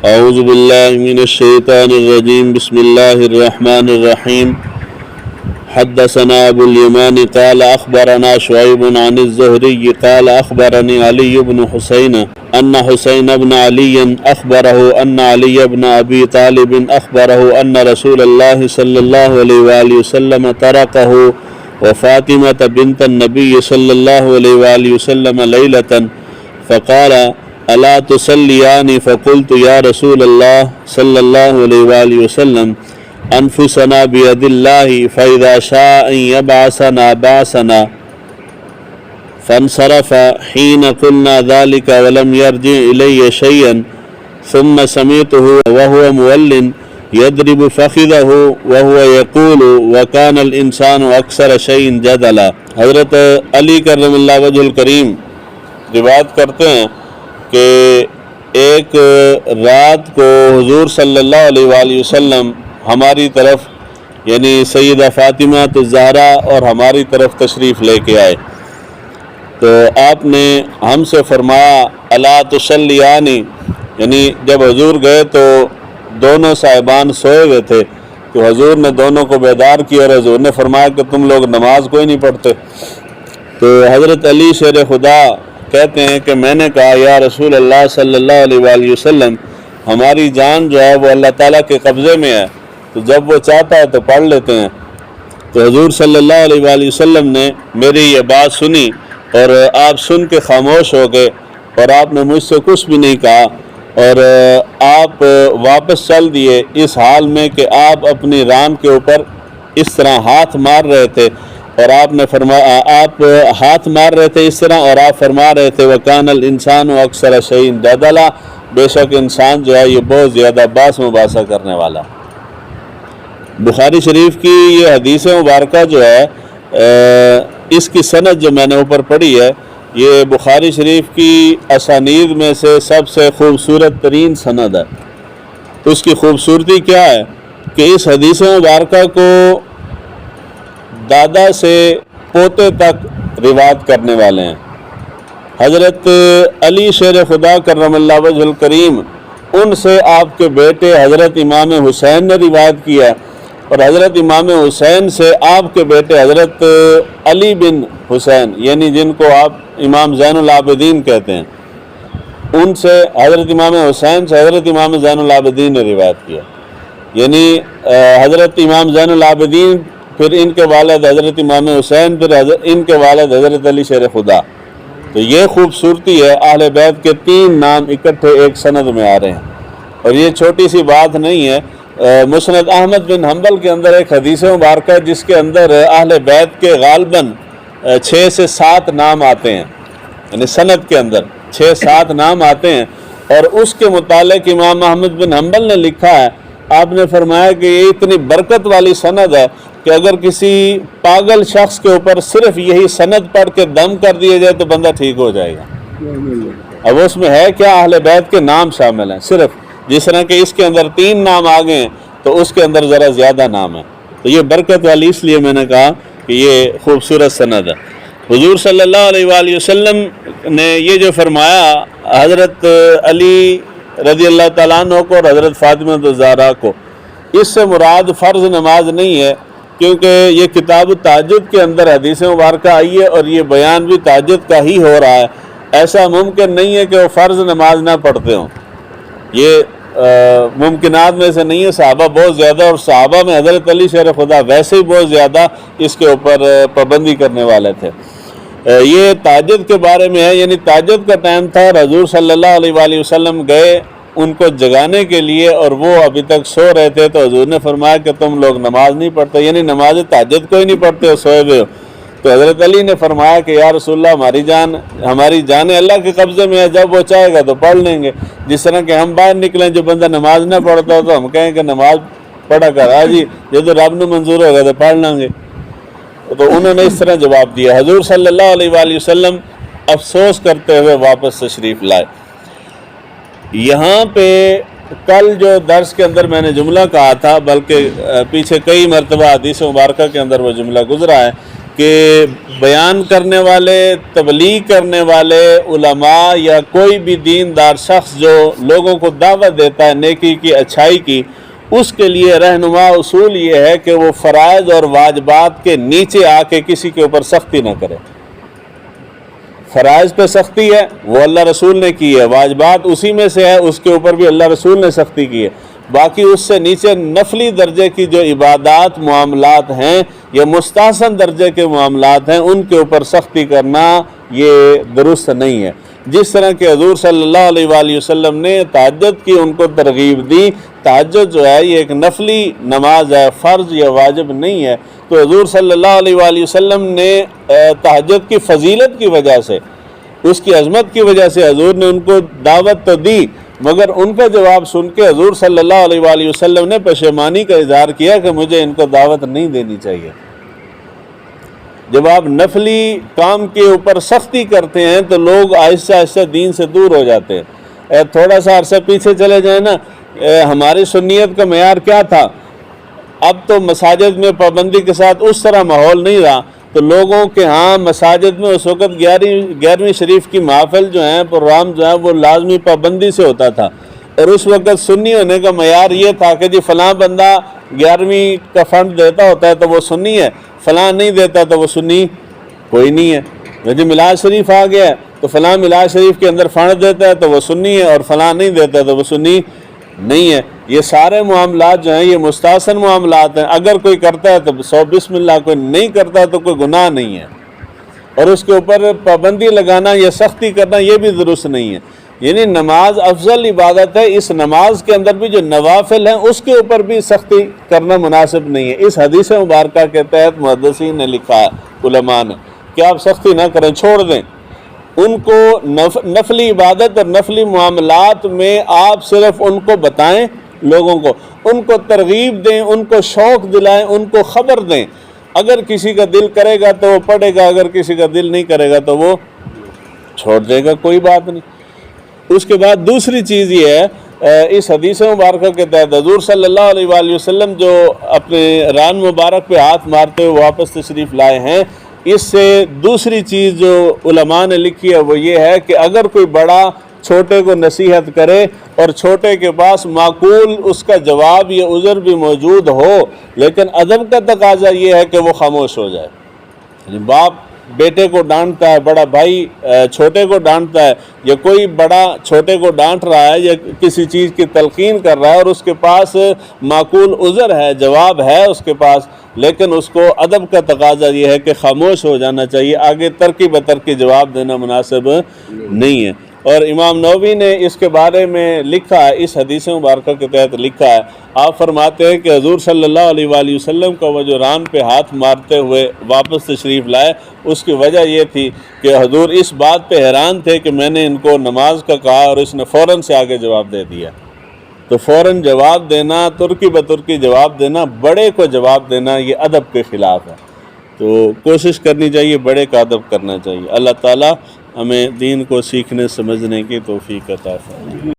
اعوذ باللہ من الشیطان الرجیم بسم اللہ الرحمن الرحیم حدثنا ابو الیمان قال اخبرنا شعیب عن الزہری قال اخبرنی علی بن حسین ان حسین بن علی اخبرہ ان علی بن ابی طالب اخبرہ ان رسول اللہ صلی اللہ علیہ وآلہ وسلم ترکہ وفاطمة بنت النبی صلی اللہ علیہ وآلہ وسلم لیلة فقال الا تصلیان فقلت یا رسول اللہ صلی اللہ علیہ وآلہ وسلم انفسنا بید اللہ فاذا شاء ان یبعثنا بعثنا فانصرف حین قلنا ذلك ولم يرجع الی شیئا ثم سمعته وهو مول يضرب فخذه وهو يقول وكان الانسان اکثر شیء جدلا۔ حضرت علی کرم اللہ وجہ الکریم روایت کرتے ہیں کہ ایک رات کو حضور صلی اللہ علیہ وآلہ وسلم ہماری طرف یعنی سیدہ فاطمہ الزہرا اور ہماری طرف تشریف لے کے آئے، تو آپ نے ہم سے فرمایا الا تصلیانی، یعنی جب حضور گئے تو دونوں صاحبان سوئے ہوئے تھے، تو حضور نے دونوں کو بیدار کیا اور حضور نے فرمایا کہ تم لوگ نماز کوئی نہیں پڑھتے۔ تو حضرت علی شیر خدا کہتے ہیں کہ میں نے کہا یا رسول اللہ صلی اللہ علیہ وآلہ وسلم ہماری جان جو ہے وہ اللہ تعالیٰ کے قبضے میں ہے، تو جب وہ چاہتا ہے تو پڑھ لیتے ہیں۔ تو حضور صلی اللہ علیہ وآلہ وسلم نے میری یہ بات سنی اور آپ سن کے خاموش ہو گئے اور آپ نے مجھ سے کچھ بھی نہیں کہا، اور آپ واپس چل دیے اس حال میں کہ آپ اپنی ران کے اوپر اس طرح ہاتھ مار رہے تھے، اور آپ نے فرمایا آپ ہاتھ مار رہے تھے اس طرح، اور آپ فرما رہے تھے وَكَانَ الْإِنسَانُ أَكْثَرَ شَيْءٍ جَدَلًا، بے شک انسان جو ہے یہ بہت زیادہ بحث مباحثہ کرنے والا۔ بخاری شریف کی یہ حدیث مبارکہ جو ہے اس کی سند جو میں نے اوپر پڑھی ہے، یہ بخاری شریف کی اسانید میں سے سب سے خوبصورت ترین سند ہے۔ اس کی خوبصورتی کیا ہے کہ اس حدیث مبارکہ کو دادا سے پوتے تک روایت کرنے والے ہیں۔ حضرت علی شیر خدا کرم اللہ وجہ الکریم ان سے آپ کے بیٹے حضرت امام حسین نے روایت کیا ہے، اور حضرت امام حسین سے آپ کے بیٹے حضرت علی بن حسین یعنی جن کو آپ امام زین العابدین کہتے ہیں، ان سے حضرت امام حسین سے حضرت امام زین العابدین نے روایت کیا، یعنی حضرت امام زین العابدین پھر ان کے والد حضرت امام حسین، پھر ان کے والد حضرت علی شیر خدا۔ تو یہ خوبصورتی ہے، اہل بیت کے تین نام اکٹھے ایک سند میں آ رہے ہیں، اور یہ چھوٹی سی بات نہیں ہے۔ مسند احمد بن حنبل کے اندر ایک حدیث مبارکہ جس کے اندر اہل بیت کے غالباً 6 سے 7 نام آتے ہیں، یعنی سند کے اندر 6-7 نام آتے ہیں، اور اس کے متعلق امام احمد بن حنبل نے لکھا ہے، آپ نے فرمایا کہ یہ اتنی برکت والی سند ہے کہ اگر کسی پاگل شخص کے اوپر صرف یہی سند پڑھ کے دم کر دیا جائے تو بندہ ٹھیک ہو جائے گا۔ اب اس میں ہے کیا؟ اہل بیت کے نام شامل ہیں، صرف جس طرح کہ اس کے اندر 3 نام آ گئے ہیں تو اس کے اندر ذرا زیادہ نام ہے، تو یہ برکت والی اس لیے میں نے کہا کہ یہ خوبصورت سند ہے۔ حضور صلی اللہ علیہ وآلہ وسلم نے یہ جو فرمایا حضرت علی رضی اللہ تعالیٰ عنہ کو اور حضرت فاطمہ الزہرا کو، اس سے مراد فرض نماز نہیں ہے، کیونکہ یہ کتاب التہجد کے اندر حدیث مبارکہ آئی ہے اور یہ بیان بھی تہجد کا ہی ہو رہا ہے۔ ایسا ممکن نہیں ہے کہ وہ فرض نماز نہ پڑھتے ہوں، یہ ممکنات میں سے نہیں ہے۔ صحابہ بہت زیادہ، اور صحابہ میں حضرت علی شیر خدا ویسے ہی بہت زیادہ اس کے اوپر پابندی کرنے والے تھے۔ یہ تہجد کے بارے میں ہے، یعنی تہجد کا ٹائم تھا اور حضور صلی اللہ علیہ وآلہ وسلم گئے ان کو جگانے کے لیے، اور وہ ابھی تک سو رہے تھے، تو حضور نے فرمایا کہ تم لوگ نماز نہیں پڑھتے، یعنی نماز تہجد کوئی نہیں پڑھتے ہو، سوئے ہوئے ہو۔ تو حضرت علی نے فرمایا کہ یا رسول اللہ ہماری جان اللہ کے قبضے میں ہے، جب وہ چاہے گا تو پڑھ لیں گے، جس طرح کہ ہم باہر نکلیں جو بندہ نماز نہ پڑھتا ہو تو ہم کہیں کہ نماز پڑھا کر، ہاں جی یہ تو رب نے منظور ہوگا تو پڑھ لیں گے۔ تو انہوں نے اس طرح جواب دیا۔ حضور صلی اللہ علیہ وآلہ وسلم افسوس کرتے ہوئے واپس تشریف لائے۔ یہاں پہ کل جو درس کے اندر میں نے جملہ کہا تھا، بلکہ پیچھے کئی مرتبہ حدیث مبارکہ کے اندر وہ جملہ گزرا ہے کہ بیان کرنے والے، تبلیغ کرنے والے علماء یا کوئی بھی دیندار شخص جو لوگوں کو دعوت دیتا ہے نیکی کی، اچھائی کی، اس کے لیے رہنما اصول یہ ہے کہ وہ فرائض اور واجبات کے نیچے آ کے کسی کے اوپر سختی نہ کرے۔ فرائض پہ سختی ہے وہ اللہ رسول نے کی ہے، واجبات اسی میں سے ہے، اس کے اوپر بھی اللہ رسول نے سختی کی ہے۔ باقی اس سے نیچے نفلی درجے کی جو عبادات معاملات ہیں یا مستحسن درجے کے معاملات ہیں، ان کے اوپر سختی کرنا یہ درست نہیں ہے۔ جس طرح کہ حضور صلی اللہ علیہ وآلہ وسلم نے تہجد کی ان کو ترغیب دی، تہجد جو ہے یہ ایک نفلی نماز ہے، فرض یا واجب نہیں ہے، تو حضور صلی اللہ علیہ وآلہ وسلم نے تہجد کی فضیلت کی وجہ سے، اس کی عظمت کی وجہ سے حضور نے ان کو دعوت تو دی، مگر ان کا جواب سن کے حضور صلی اللہ علیہ وآلہ وسلم نے پشیمانی کا اظہار کیا کہ مجھے ان کو دعوت نہیں دینی چاہیے۔ جب آپ نفلی کام کے اوپر سختی کرتے ہیں تو لوگ آہستہ آہستہ دین سے دور ہو جاتے ہیں۔ تھوڑا سا عرصہ پیچھے چلے جائیں نا، ہماری سنیت کا معیار کیا تھا؟ اب تو مساجد میں پابندی کے ساتھ اس طرح ماحول نہیں رہا، تو لوگوں کے ہاں مساجد میں اس وقت 11ویں شریف کی محافل جو ہیں، پروگرام جو ہیں، وہ لازمی پابندی سے ہوتا تھا، اور اس وقت سنی ہونے کا معیار یہ تھا کہ جی فلاں بندہ 11ویں کا فنڈ دیتا ہوتا ہے تو وہ سنی ہے، فلاں نہیں دیتا تو وہ سنی کوئی نہیں ہے۔ جب میلاد شریف آ گیا ہے تو فلاں میلاد شریف کے اندر فنڈ دیتا ہے تو وہ سنی ہے، اور فلاں نہیں دیتا تو وہ سنی نہیں ہے۔ یہ سارے معاملات جو ہیں یہ مستحسن معاملات ہیں، اگر کوئی کرتا ہے تو سو بسم اللہ، کوئی نہیں کرتا تو کوئی گناہ نہیں ہے، اور اس کے اوپر پابندی لگانا یا سختی کرنا یہ بھی درست نہیں ہے۔ یعنی نماز افضل عبادت ہے، اس نماز کے اندر بھی جو نوافل ہیں اس کے اوپر بھی سختی کرنا مناسب نہیں ہے۔ اس حدیث مبارکہ کے تحت محدثین نے لکھا ہے، علماء نے، کہ آپ سختی نہ کریں، چھوڑ دیں ان کو۔ نفلی عبادت اور نفلی معاملات میں آپ صرف ان کو بتائیں، لوگوں کو ان کو ترغیب دیں، ان کو شوق دلائیں، ان کو خبر دیں۔ اگر کسی کا دل کرے گا تو وہ پڑھے گا، اگر کسی کا دل نہیں کرے گا تو وہ چھوڑ دے گا، کوئی بات نہیں۔ اس کے بعد دوسری چیز یہ ہے، اس حدیث مبارکہ کے تحت حضور صلی اللہ علیہ وآلہ وسلم جو اپنے ران مبارک پہ ہاتھ مارتے ہوئے واپس تشریف لائے ہیں، اس سے دوسری چیز جو علماء نے لکھی ہے وہ یہ ہے کہ اگر کوئی بڑا چھوٹے کو نصیحت کرے اور چھوٹے کے پاس معقول اس کا جواب یا عذر بھی موجود ہو، لیکن ادب کا تقاضا یہ ہے کہ وہ خاموش ہو جائے۔ یعنی باپ بیٹے کو ڈانٹتا ہے، بڑا بھائی چھوٹے کو ڈانٹتا ہے، یا کوئی بڑا چھوٹے کو ڈانٹ رہا ہے یا کسی چیز کی تلقین کر رہا ہے اور اس کے پاس معقول عذر ہے، جواب ہے اس کے پاس، لیکن اس کو ادب کا تقاضا یہ ہے کہ خاموش ہو جانا چاہیے، آگے ترکی بترکی جواب دینا مناسب نہیں ہے۔ اور امام نووی نے اس کے بارے میں لکھا ہے، اس حدیث مبارکہ کے تحت لکھا ہے، آپ فرماتے ہیں کہ حضور صلی اللہ علیہ وآلہ وسلم کا وہ جو ران پہ ہاتھ مارتے ہوئے واپس تشریف لائے، اس کی وجہ یہ تھی کہ حضور اس بات پہ حیران تھے کہ میں نے ان کو نماز کا کہا اور اس نے فوراً سے آگے جواب دے دیا۔ تو فوراً جواب دینا، ترکی بترکی جواب دینا، بڑے کو جواب دینا، یہ ادب کے خلاف ہے۔ تو کوشش کرنی چاہیے، بڑے کا ادب کرنا چاہیے۔ اللہ تعالیٰ ہمیں دین کو سیکھنے سمجھنے کی توفیق عطا فرمائے۔